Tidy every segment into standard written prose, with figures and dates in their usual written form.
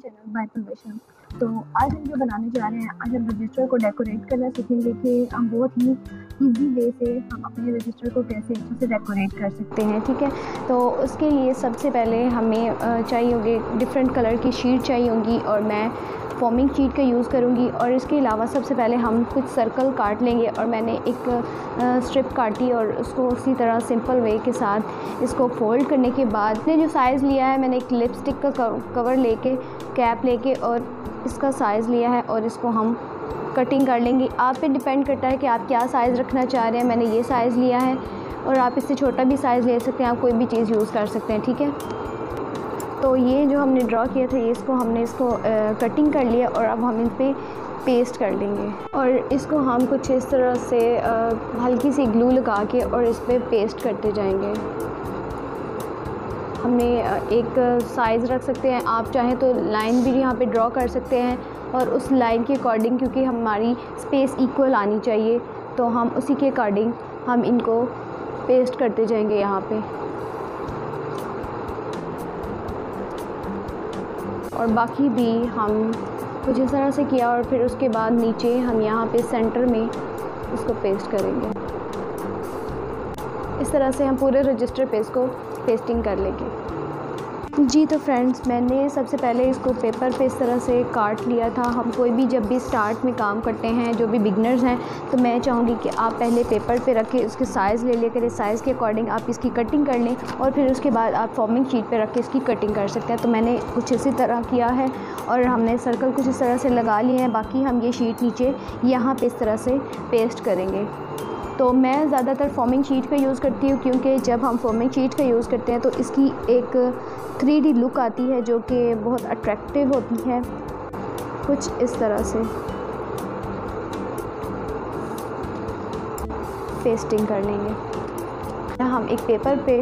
Channel bye परवेशन। तो आज हम जो बनाने जा रहे हैं, आज हम रजिस्टर को डेकोरेट करना सीखेंगे कि हम बहुत ही इजी वे से हम अपने रजिस्टर को कैसे अच्छे से डेकोरेट कर सकते हैं। ठीक है, तो उसके लिए सबसे पहले हमें चाहिए होगी डिफरेंट कलर की शीट चाहिए होगी और मैं फॉर्मिंग शीट का यूज़ करूँगी। और इसके अलावा सबसे पहले हम कुछ सर्कल काट लेंगे और मैंने एक स्ट्रिप काटी और उसको उसी तरह सिंपल वे के साथ इसको फोल्ड करने के बाद मैंने जो साइज़ लिया है, मैंने एक लिपस्टिक का कवर लेके कैप लेके और इसका साइज़ लिया है और इसको हम कटिंग कर लेंगे। आप पे डिपेंड करता है कि आप क्या साइज़ रखना चाह रहे हैं। मैंने ये साइज़ लिया है और आप इससे छोटा भी साइज़ ले सकते हैं, आप कोई भी चीज़ यूज़ कर सकते हैं। ठीक है, तो ये जो हमने ड्रॉ किया था, ये इसको हमने कटिंग कर लिया और अब हम इन पर पेस्ट कर लेंगे और इसको हम कुछ इस तरह से हल्की सी ग्लू लगा के और इस पर पेस्ट करते जाएंगे। हमने एक साइज़ रख सकते हैं, आप चाहें तो लाइन भी यहाँ पे ड्रॉ कर सकते हैं और उस लाइन के अकॉर्डिंग, क्योंकि हमारी स्पेस इक्वल आनी चाहिए, तो हम उसी के अकॉर्डिंग हम इनको पेस्ट करते जाएंगे यहाँ पे। और बाकी भी हम कुछ इस तरह से किया और फिर उसके बाद नीचे हम यहाँ पे सेंटर में इसको पेस्ट करेंगे। इस तरह से हम पूरे रजिस्टर पे इसको पेस्टिंग कर लेंगे। जी तो फ्रेंड्स, मैंने सबसे पहले इसको पेपर पे इस तरह से काट लिया था। हम कोई भी जब भी स्टार्ट में काम करते हैं, जो भी बिगनर्स हैं, तो मैं चाहूँगी कि आप पहले पेपर पे रख के उसके साइज़ ले करें, साइज़ के अकॉर्डिंग आप इसकी कटिंग कर लें और फिर उसके बाद आप फॉर्मिंग शीट पे रख के इसकी कटिंग कर सकते हैं। तो मैंने कुछ इसी तरह किया है और हमने सर्कल कुछ इस तरह से लगा लिए हैं। बाकी हम ये शीट नीचे यहाँ पर इस तरह से पेस्ट करेंगे। तो मैं ज़्यादातर फॉर्मिंग शीट का यूज़ करती हूँ, क्योंकि जब हम फॉर्मिंग शीट का यूज़ करते हैं तो इसकी एक 3D लुक आती है जो कि बहुत अट्रैक्टिव होती है। कुछ इस तरह से पेस्टिंग कर लेंगे। हम एक पेपर पे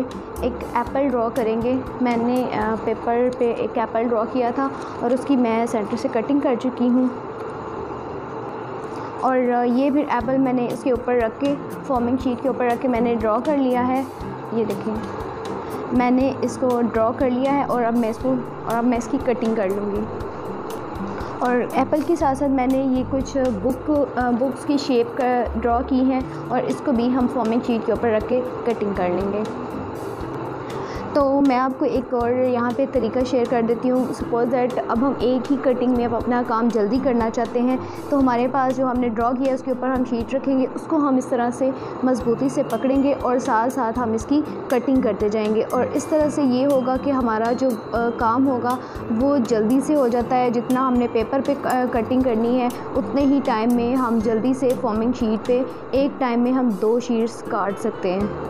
एक एप्पल ड्रॉ करेंगे। मैंने पेपर पे एक एप्पल ड्रॉ किया था और उसकी मैं सेंटर से कटिंग कर चुकी हूँ। और ये फिर एप्पल मैंने इसके ऊपर रख के, फॉर्मिंग शीट के ऊपर रख के मैंने ड्रॉ कर लिया है। ये देखिए, मैंने इसको ड्रॉ कर लिया है और अब मैं इसकी कटिंग कर लूँगी। और एप्पल के साथ साथ मैंने ये कुछ बुक्स की शेप का ड्रॉ की हैं और इसको भी हम फॉर्मिंग शीट के ऊपर रख के कटिंग कर लेंगे। तो मैं आपको एक और यहाँ पे तरीका शेयर कर देती हूँ। सपोज़ दैट अब हम एक ही कटिंग में अब अपना काम जल्दी करना चाहते हैं, तो हमारे पास जो हमने ड्रॉ किया है उसके ऊपर हम शीट रखेंगे, उसको हम इस तरह से मजबूती से पकड़ेंगे और साथ साथ हम इसकी कटिंग करते जाएंगे। और इस तरह से ये होगा कि हमारा जो काम होगा वो जल्दी से हो जाता है। जितना हमने पेपर पे कटिंग करनी है उतने ही टाइम में हम जल्दी से फॉर्मिंग शीट पे एक टाइम में हम 2 शीट्स काट सकते हैं,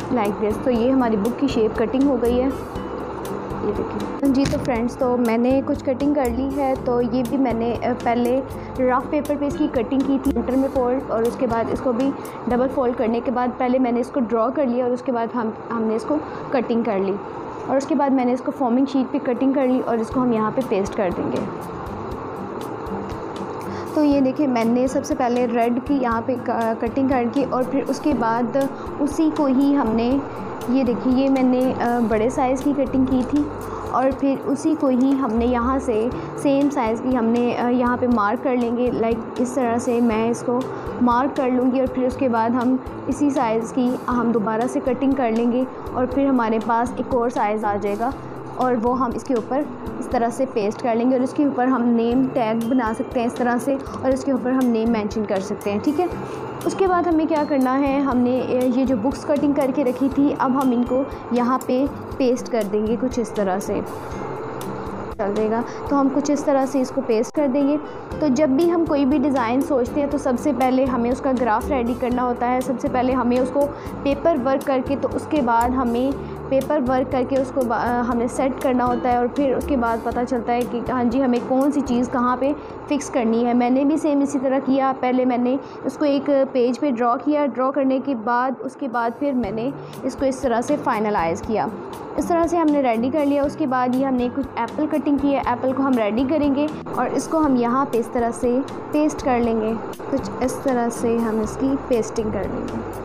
लाइक दिस। तो ये हमारी बुक की शेप कटिंग हो गई है, ये देखिए। जी तो फ्रेंड्स, तो मैंने कुछ कटिंग कर ली है। तो ये भी मैंने पहले रफ पेपर पे इसकी कटिंग की थी, सेंटर में फोल्ड, और उसके बाद इसको भी डबल फोल्ड करने के बाद पहले मैंने इसको ड्रॉ कर लिया और उसके बाद हमने इसको कटिंग कर ली और उसके बाद मैंने इसको फॉर्मिंग शीट पे कटिंग कर ली और इसको हम यहाँ पे पेस्ट कर देंगे। तो ये देखिए, मैंने सबसे पहले रेड की यहाँ पे कटिंग करके और फिर उसके बाद उसी को ही हमने, ये देखिए, ये मैंने बड़े साइज़ की कटिंग की थी और फिर उसी को ही हमने यहाँ से सेम साइज़ की हमने यहाँ पे मार्क कर लेंगे। लाइक इस तरह से मैं इसको मार्क कर लूँगी और फिर उसके बाद हम इसी साइज़ की हम दोबारा से कटिंग कर लेंगे और फिर हमारे पास एक और साइज़ आ जाएगा और वो हम इसके ऊपर इस तरह से पेस्ट कर लेंगे और इसके ऊपर हम नेम टैग बना सकते हैं इस तरह से और इसके ऊपर हम नेम मेंशन कर सकते हैं। ठीक है, उसके बाद हमें क्या करना है, हमने ये जो बुक्स कटिंग करके रखी थी, अब हम इनको यहाँ पे पेस्ट कर देंगे कुछ इस तरह से, चल देगा। तो हम कुछ इस तरह से इसको पेस्ट कर देंगे। तो जब भी हम कोई भी डिज़ाइन सोचते हैं तो सबसे पहले हमें उसका ग्राफ रेडी करना होता है। सबसे पहले हमें उसको पेपर वर्क करके, तो उसके बाद हमें पेपर वर्क करके उसको हमें सेट करना होता है और फिर उसके बाद पता चलता है कि हाँ जी, हमें कौन सी चीज़ कहाँ पे फ़िक्स करनी है। मैंने भी सेम इसी तरह किया। पहले मैंने इसको एक पेज पे ड्रॉ किया, ड्रॉ करने के बाद उसके बाद फिर मैंने इसको इस तरह से फाइनलाइज़ किया। इस तरह से हमने रेडी कर लिया। उसके बाद ये हमने कुछ एप्पल कटिंग की है, एप्पल को हम रेडी करेंगे और इसको हम यहाँ पे इस तरह से पेस्ट कर लेंगे। कुछ इस तरह से हम इसकी पेस्टिंग कर लेंगे।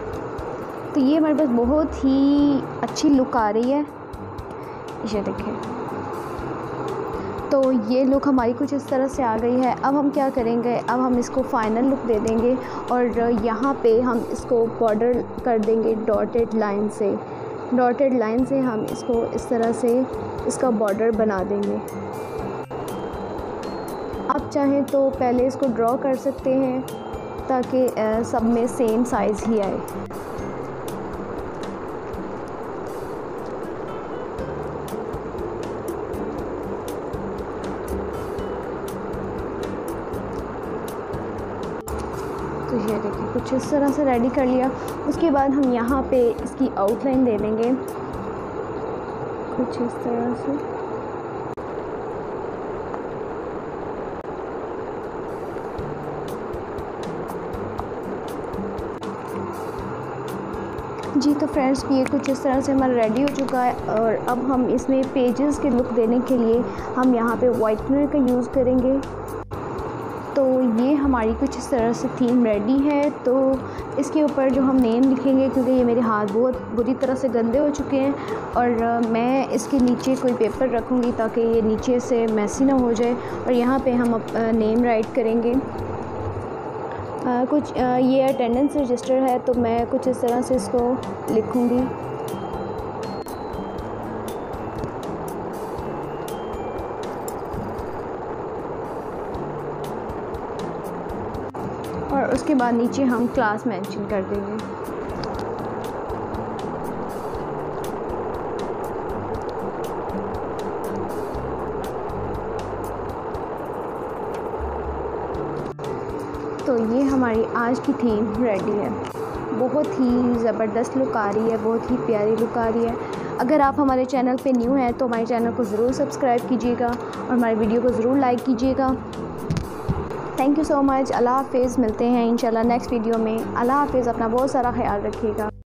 तो ये हमारे पास बहुत ही अच्छी लुक आ रही है, ये देखिए। तो तो ये लुक हमारी कुछ इस तरह से आ गई है। अब हम क्या करेंगे, अब हम इसको फ़ाइनल लुक दे देंगे और यहाँ पे हम इसको बॉर्डर कर देंगे डॉटेड लाइन से। डॉटेड लाइन से हम इसको इस तरह से इसका बॉर्डर बना देंगे। आप चाहें तो पहले इसको ड्रॉ कर सकते हैं ताकि सब में सेम साइज़ ही आए। तो ये देखिए कुछ इस तरह से रेडी कर लिया। उसके बाद हम यहाँ पे इसकी आउटलाइन दे देंगे कुछ इस तरह से। जी तो फ्रेंड्स ये कुछ इस तरह से हमारा रेडी हो चुका है और अब हम इसमें पेजेस के लुक देने के लिए हम यहाँ पे वाइटनर का यूज़ करेंगे। तो ये हमारी कुछ इस तरह से थीम रेडी है। तो इसके ऊपर जो हम नेम लिखेंगे, क्योंकि ये मेरे हाथ बहुत बुरी तरह से गंदे हो चुके हैं और मैं इसके नीचे कोई पेपर रखूँगी ताकि ये नीचे से मैसी ना हो जाए। और यहाँ पे हम नेम राइट करेंगे। कुछ ये अटेंडेंस रजिस्टर है तो मैं कुछ इस तरह से इसको लिखूँगी। और उसके बाद नीचे हम क्लास मेंशन कर देंगे। तो ये हमारी आज की थीम रेडी है। बहुत ही ज़बरदस्त लुक आ रही है, बहुत ही प्यारी लुक आ रही है। अगर आप हमारे चैनल पे न्यू हैं तो हमारे चैनल को ज़रूर सब्सक्राइब कीजिएगा और हमारी वीडियो को ज़रूर लाइक कीजिएगा। Thank you so much. अल्लाह हाफ़िज़। मिलते हैं इंशाल्लाह नेक्स्ट वीडियो में। अल्लाह हाफ़िज़। अपना बहुत सारा ख्याल रखिएगा।